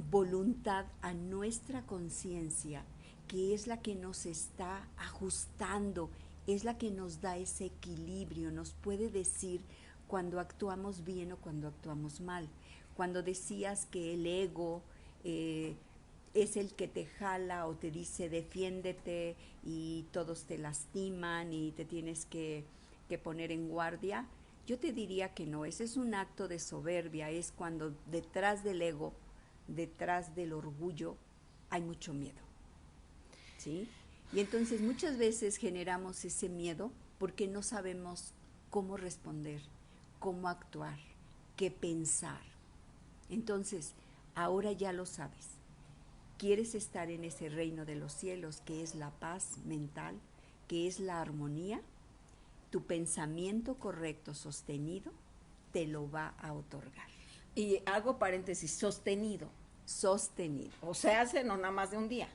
voluntad a nuestra conciencia, que es la que nos está ajustando, es la que nos da ese equilibrio, nos puede decir cuando actuamos bien o cuando actuamos mal. Cuando decías que el ego es el que te jala o te dice defiéndete y todos te lastiman y te tienes que poner en guardia, yo te diría que no, ese es un acto de soberbia, es cuando detrás del ego, detrás del orgullo, hay mucho miedo, ¿sí? Y entonces muchas veces generamos ese miedo porque no sabemos cómo responder, cómo actuar, qué pensar. Entonces, ahora ya lo sabes. ¿Quieres estar en ese reino de los cielos que es la paz mental, que es la armonía? Tu pensamiento correcto, sostenido, te lo va a otorgar. Y hago paréntesis, sostenido. Sostenido. O sea, hace no nada más de un día.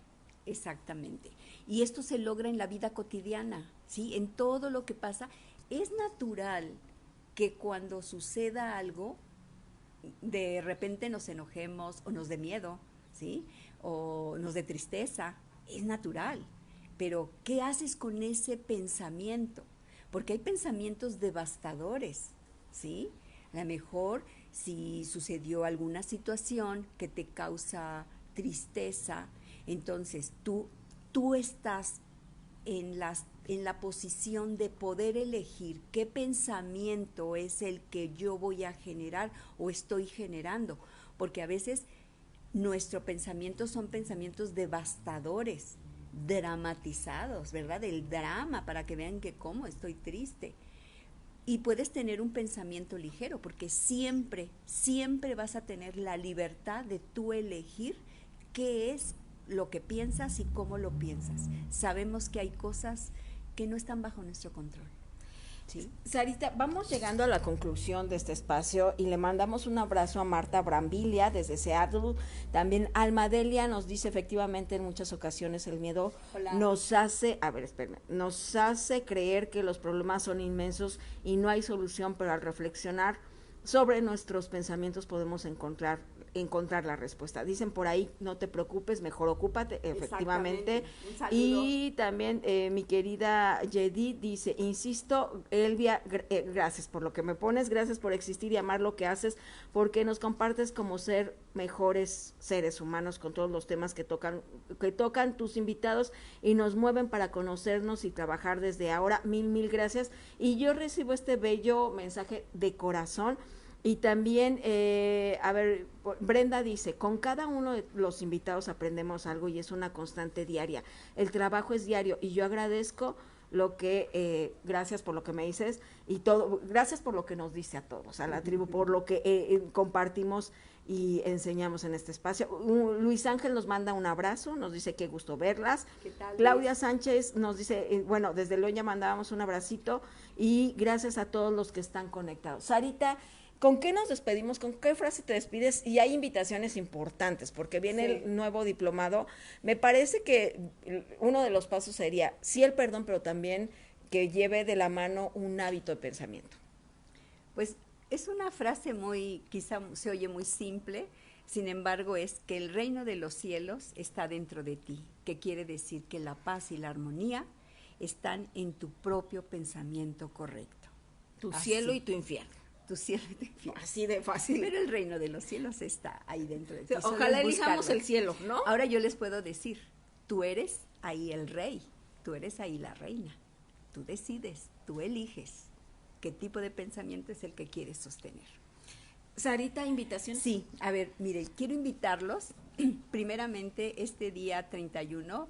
Exactamente. Y esto se logra en la vida cotidiana, ¿sí? En todo lo que pasa. Es natural que cuando suceda algo, de repente nos enojemos o nos dé miedo, ¿sí? O nos dé tristeza. Es natural. pero ¿qué haces con ese pensamiento? Porque hay pensamientos devastadores, ¿sí? A lo mejor si sucedió alguna situación que te causa tristeza, entonces tú estás en la posición de poder elegir qué pensamiento es el que yo voy a generar o estoy generando, porque a veces nuestros pensamientos son pensamientos devastadores, dramatizados, ¿verdad? El drama, para que vean que cómo estoy triste. Y puedes tener un pensamiento ligero, porque siempre, siempre vas a tener la libertad de tú elegir qué es lo que piensas y cómo lo piensas. Sabemos que hay cosas que no están bajo nuestro control. ¿Sí? Sarita, vamos llegando a la conclusión de este espacio y le mandamos un abrazo a Marta Brambilia desde Seattle. También Alma Delia nos dice efectivamente en muchas ocasiones el miedo nos hace, nos hace creer que los problemas son inmensos y no hay solución, pero al reflexionar sobre nuestros pensamientos podemos encontrar la respuesta. Dicen por ahí, no te preocupes, mejor ocúpate, efectivamente. Y también mi querida Yedi dice, insisto, Elvia, gracias por lo que me pones, gracias por existir y amar lo que haces, porque nos compartes como ser mejores seres humanos con todos los temas que tocan tus invitados y nos mueven para conocernos y trabajar desde ahora. Mil gracias. Y yo recibo este bello mensaje de corazón. Y también, Brenda dice, con cada uno de los invitados aprendemos algo y es una constante diaria. El trabajo es diario y yo agradezco gracias por lo que me dices y todo, gracias por lo que nos dice a todos, a la tribu, por lo que compartimos y enseñamos en este espacio. Luis Ángel nos manda un abrazo, nos dice qué gusto verlas. ¿Qué tal, Claudia Sánchez nos dice, desde León ya mandábamos un abracito y gracias a todos los que están conectados. Sarita, ¿con qué nos despedimos? ¿Con qué frase te despides? Y hay invitaciones importantes, porque viene el nuevo diplomado. Me parece que uno de los pasos sería, sí el perdón, pero también que lleve de la mano un hábito de pensamiento. Pues es una frase quizá se oye muy simple, sin embargo es que el reino de los cielos está dentro de ti, que quiere decir que la paz y la armonía están en tu propio pensamiento correcto. Tu cielo y tu infierno. Tu cielo y tu infierno. Así de fácil. Pero el reino de los cielos está ahí dentro de ti. Ojalá elijamos el cielo, ¿no? Ahora yo les puedo decir, tú eres ahí el rey, tú eres ahí la reina. Tú decides, tú eliges qué tipo de pensamiento es el que quieres sostener. Sarita, ¿invitación? Sí, a ver, mire, quiero invitarlos, primeramente este día 31,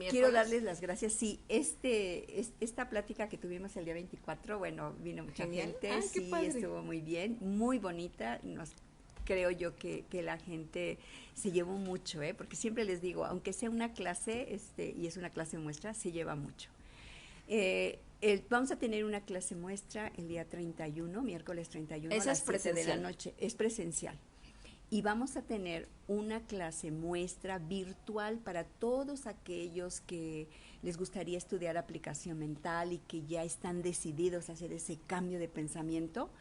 quiero darles las gracias. Sí, esta plática que tuvimos el día 24, vino mucha gente, sí, estuvo muy bien, muy bonita, creo yo que la gente se llevó mucho, porque siempre les digo, aunque sea una clase, y es una clase muestra, se lleva mucho. Vamos a tener una clase muestra el día 31, miércoles 31 a las 7 de la noche, es presencial. Y vamos a tener una clase muestra virtual para todos aquellos que les gustaría estudiar aplicación mental y que ya están decididos a hacer ese cambio de pensamiento.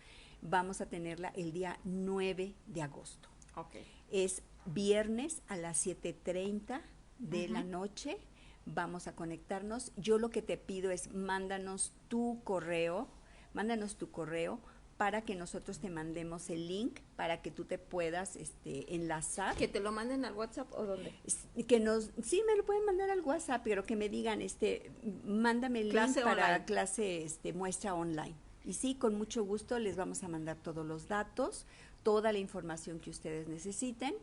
Vamos a tenerla el día 9 de agosto. Okay. Es viernes a las 7:30 de la noche. Vamos a conectarnos. Yo lo que te pido es mándanos tu correo para que nosotros te mandemos el link para que tú te puedas enlazar. ¿Que te lo manden al WhatsApp o dónde? Sí, me lo pueden mandar al WhatsApp, pero que me digan, mándame el link para clase muestra online. Y sí, con mucho gusto les vamos a mandar todos los datos, toda la información que ustedes necesiten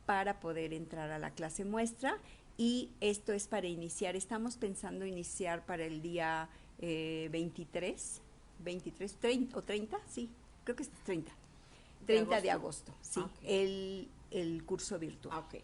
para poder entrar a la clase muestra. Y esto es para iniciar, estamos pensando iniciar para el día 23, 30 o 30, sí, creo que es 30 de agosto, sí, okay. El curso virtual. Okay.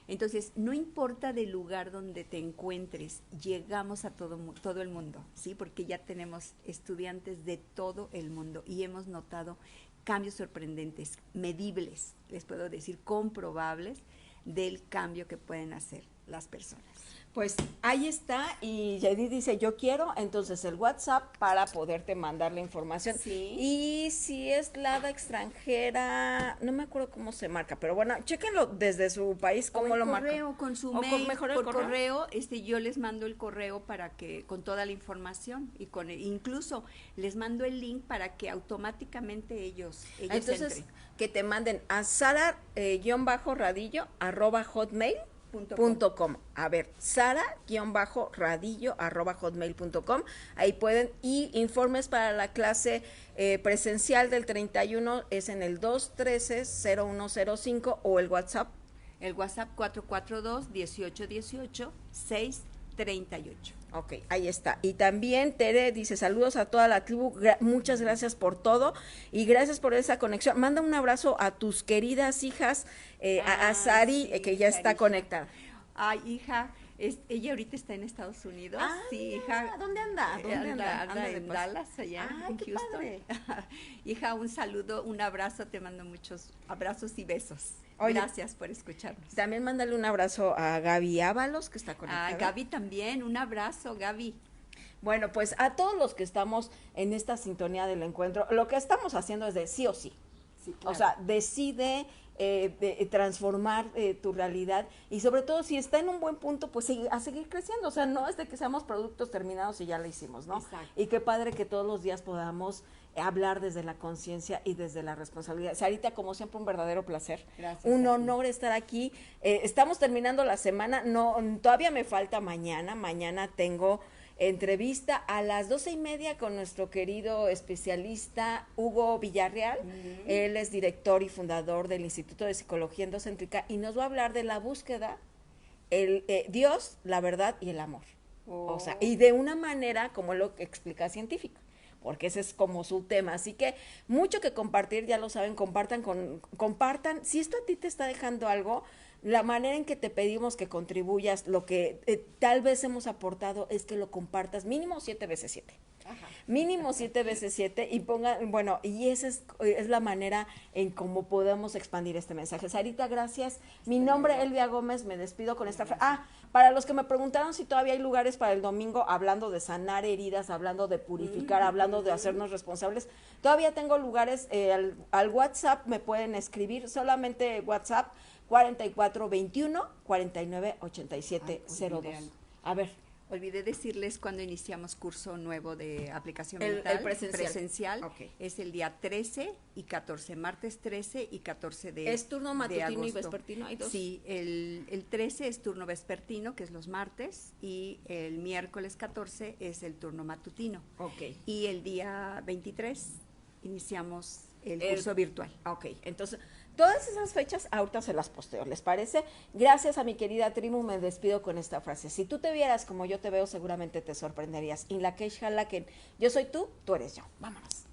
Entonces, no importa del lugar donde te encuentres, llegamos a todo el mundo, ¿sí? Porque ya tenemos estudiantes de todo el mundo y hemos notado cambios sorprendentes, medibles, les puedo decir, comprobables, del cambio que pueden hacer. las personas. Pues ahí está, y Yadid dice, yo quiero, entonces el WhatsApp para poderte mandar la información. Sí. Y si es LADA extranjera, no me acuerdo cómo se marca, pero bueno, chéquenlo desde su país, cómo lo marca. Con su O mail, mejor el por correo, yo les mando el correo para que, con toda la información, y incluso les mando el link para que automáticamente ellos Entonces, entren. que te manden a sara-radillo@hotmail.com. A ver, sara-radillo@hotmail.com. Ahí pueden, y informes para la clase presencial del 31 es en el 213-0105 o el WhatsApp. El WhatsApp 442-1818-638. Ok, ahí está. Y también Tere dice, saludos a toda la tribu, muchas gracias por todo y gracias por esa conexión. Manda un abrazo a tus queridas hijas, a Sari, sí, que ya está Sarita. conectada. Ay, hija, ella ahorita está en Estados Unidos. Ah, sí, hija. ¿dónde anda? ¿Dónde anda? Anda de en paso. Dallas, allá Ay, en qué Houston. padre. Hija, un saludo, un abrazo, te mando muchos abrazos y besos. Oye, gracias por escucharnos. También mándale un abrazo a Gaby Ábalos, que está conectada. A Gaby también, un abrazo, Gaby. Bueno, pues a todos los que estamos en esta sintonía del encuentro, lo que estamos haciendo es de sí o sí. Sí, claro. O sea, decide de transformar tu realidad y sobre todo si está en un buen punto, pues a seguir creciendo. O sea, no es de que seamos productos terminados y ya lo hicimos, ¿no? Exacto. Y qué padre que todos los días podamos hablar desde la conciencia y desde la responsabilidad. Sarita, como siempre, un verdadero placer. Gracias. Un honor estar aquí. Estamos terminando la semana, todavía me falta mañana. Mañana tengo entrevista a las 12:30 con nuestro querido especialista Hugo Villarreal. Él es director y fundador del Instituto de Psicología Endocéntrica y nos va a hablar de la búsqueda, Dios, la verdad y el amor. O sea, y de una manera como lo explica científica, porque ese es como su tema. Así que mucho que compartir, ya lo saben, compartan. Si esto a ti te está dejando algo, la manera en que te pedimos que contribuyas, lo que tal vez hemos aportado es que lo compartas mínimo 7 veces 7. Ajá. Mínimo 7 veces 7 y y esa es la manera en cómo podemos expandir este mensaje. Sarita, gracias. Mi nombre es Elvia Gómez, me despido con esta frase. Para los que me preguntaron si todavía hay lugares para el domingo, hablando de sanar heridas, hablando de purificar, hablando de hacernos responsables, todavía tengo lugares, al WhatsApp me pueden escribir, solamente WhatsApp 4421-498702. A ver. Olvidé decirles cuando iniciamos curso nuevo de aplicación El mental. presencial. Okay. Es el día 13 y 14, martes 13 y 14 de ¿Es turno matutino y agosto. vespertino? ¿Hay dos? Sí, el 13 es turno vespertino, que es los martes, y el miércoles 14 es el turno matutino. Ok. Y el día 23 iniciamos el curso virtual. Ok, entonces todas esas fechas ahorita se las posteo, ¿les parece? Gracias a mi querida tribu, me despido con esta frase. Si tú te vieras como yo te veo, seguramente te sorprenderías. In la que yo soy tú, tú eres yo. Vámonos.